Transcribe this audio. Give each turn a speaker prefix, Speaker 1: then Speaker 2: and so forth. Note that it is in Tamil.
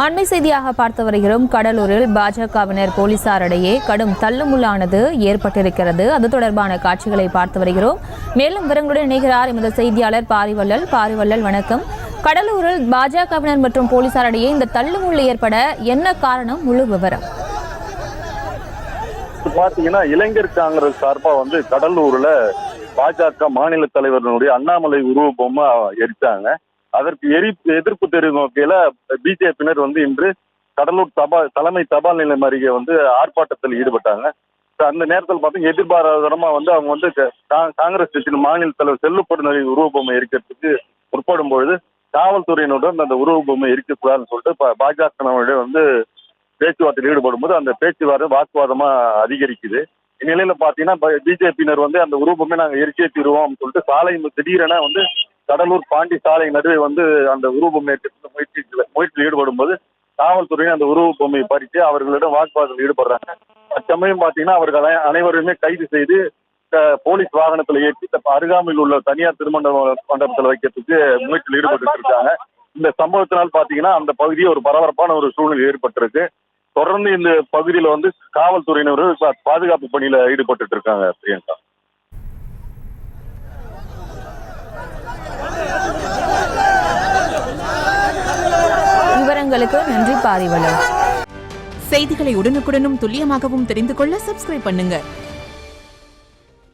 Speaker 1: அண்மை செய்தியாக பார்த்து வருகிறோம். கடலூரில் பாஜகவினர் போலீசாரிடையே கடும் தள்ளுமுள்ளானது ஏற்பட்டிருக்கிறது. அது தொடர்பான காட்சிகளை பார்த்து வருகிறோம். மேலும் விவரங்களுடன் இணைகிறார் எமது செய்தியாளர் பாரிவள்ளல். வணக்கம். கடலூரில் பாஜகவினர் மற்றும் போலீசாரிடையே இந்த தள்ளுமுள்ளு ஏற்பட என்ன காரணம்? முழு விவரம்.
Speaker 2: பாத்தீங்கன்னா இளைஞர் காங்கிரஸ் சார்பா கடலூர்ல பாஜக மாநில தலைவர்களுடைய அண்ணாமலை உருவ பொம்மை எரிச்சாங்க. அதற்கு எதிர்ப்பு தெரிவிக்கும் வகையில பிஜேபியினர் இன்று கடலூர் தலைமை தபால் நிலையம் அருகே ஆர்ப்பாட்டத்தில் ஈடுபட்டாங்க. அந்த நேரத்தில் பார்த்தீங்கன்னா எதிர்பாராதமா அவங்க காங்கிரஸ் கட்சியின் மாநில தலைவர் செல்லுப்பொருளின் உருவ பொம்மை எரிக்கிறதுக்கு முற்படும் பொழுது காவல்துறையினுடன் அந்த உருவ பொம்மை எரிக்கக்கூடாதுன்னு சொல்லிட்டு பாஜக பேச்சுவார்த்தையில் ஈடுபடும் போது அந்த பேச்சுவார்த்தை வாக்குவாதமா அதிகரிக்குது. இந்நிலையில பாத்தீங்கன்னா பிஜேபியினர் அந்த உருவமே நாங்க எரிக்கேற்றிடுவோம் சொல்லிட்டு சாலை திடீரென கடலூர் பாண்டி சாலை நடுவே அந்த உருவபொம்மை முயற்சியில் ஈடுபடும் போது காவல்துறையின் அந்த உருவ பொம்மையை பறித்து அவர்களிடம் வாக்குவாதத்தில் ஈடுபடுறாங்க. அச்சமயம் பாத்தீங்கன்னா அவர்கள் அனைவருமே கைது செய்து போலீஸ் வாகனத்தில் ஏற்றி அருகாமையில் உள்ள தனியார் திருமண மண்டபத்தில் வைக்கிறதுக்கு முயற்சியில் ஈடுபட்டு இருக்காங்க. இந்த சம்பவத்தினால் பாத்தீங்கன்னா அந்த பகுதியை ஒரு பரபரப்பான ஒரு சூழ்நிலை ஏற்பட்டிருக்கு. தொடர்ந்து இந்த பகுதியில காவல்துறையினர் பாதுகாப்பு பணியில ஈடுபட்டு இருக்காங்க. பிரியங்கா,
Speaker 1: விவரங்களுக்கு நன்றி பாரிவள்ளல்.
Speaker 3: செய்திகளை உடனுக்குடனும் துல்லியமாகவும் தெரிந்து கொள்ள சப்ஸ்கிரைப் பண்ணுங்க.